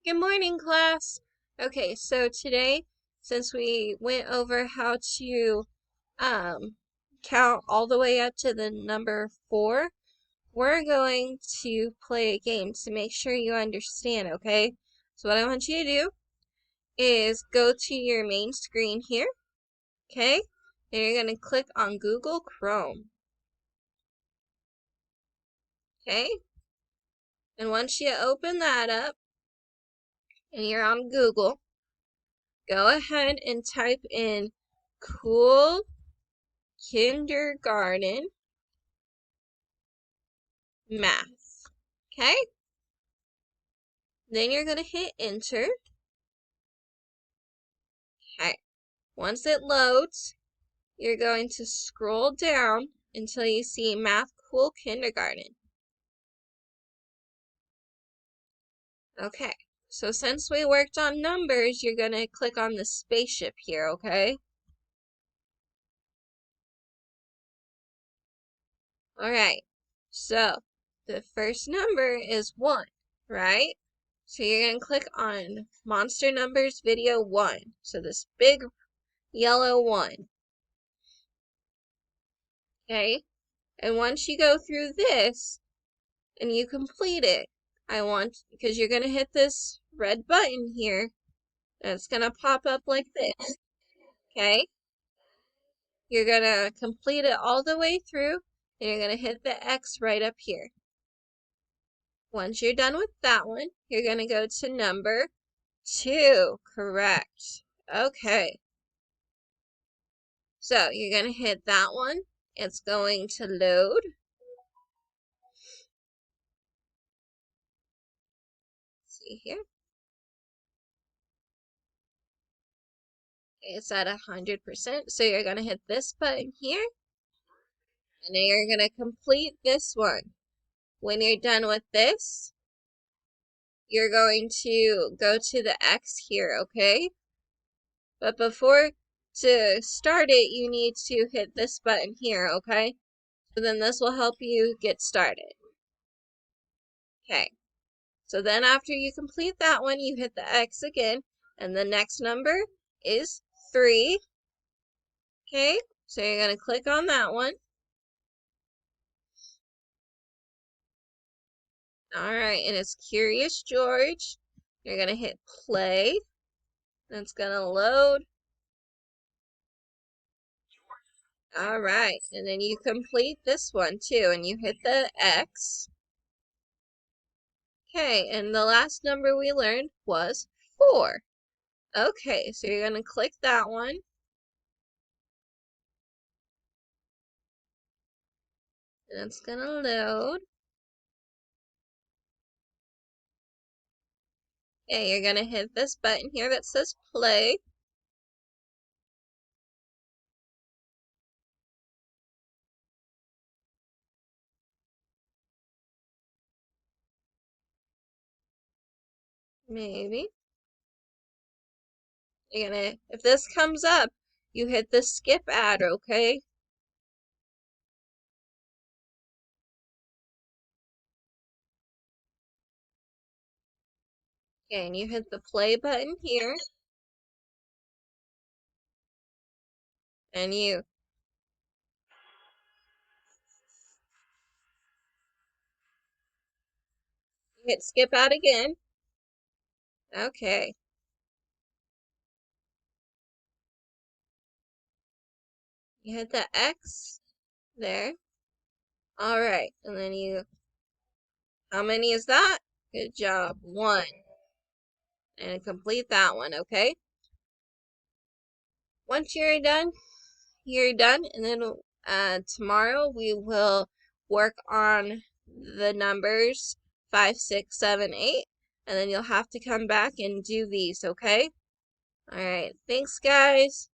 Good morning, class. Okay, so today, since we went over how to count all the way up to the number 4, we're going to play a game to make sure you understand, okay? So what I want you to do is go to your main screen here, okay? And you're going to click on Google Chrome, okay? And once you open that up and you're on Google, go ahead and type in cool kindergarten math. Okay? Then you're going to hit enter. Okay. Once it loads, you're going to scroll down until you see Math Cool Kindergarten. Okay. So since we worked on numbers, you're going to click on the spaceship here, okay? Alright. So the first number is 1, right? So you're going to click on Monster Numbers Video 1. So this big yellow 1. Okay? And once you go through this and you complete it, because you're going to hit this red button here, and it's going to pop up like this. Okay? You're going to complete it all the way through, and you're going to hit the X right up here. Once you're done with that one, you're going to go to number 2. Correct. Okay. So you're going to hit that one. It's going to load. Let's see here. It's at 100%. So you're going to hit this button here. And then you're going to complete this one. When you're done with this, you're going to go to the X here, okay? But before to start it, you need to hit this button here, okay? So then this will help you get started. Okay. So then after you complete that one, you hit the X again, and the next number is 3. Okay? So you're going to click on that one. Alright, and it's Curious George. You're going to hit play. That's going to load. Alright, and then you complete this one too, and you hit the X. Okay, and the last number we learned was 4. Okay, so you're going to click that one. And it's going to load. Okay, you're going to hit this button here that says play. Maybe. You're gonna, if this comes up, you hit the skip ad, okay? Okay, and you hit the play button here. And you hit skip ad again. Okay. You hit the X there. Alright, and then you, how many is that? Good job, 1. And complete that one, okay? Once you're done, and then tomorrow we will work on the numbers 5, 6, 7, 8, and then you'll have to come back and do these, okay? Alright, thanks guys.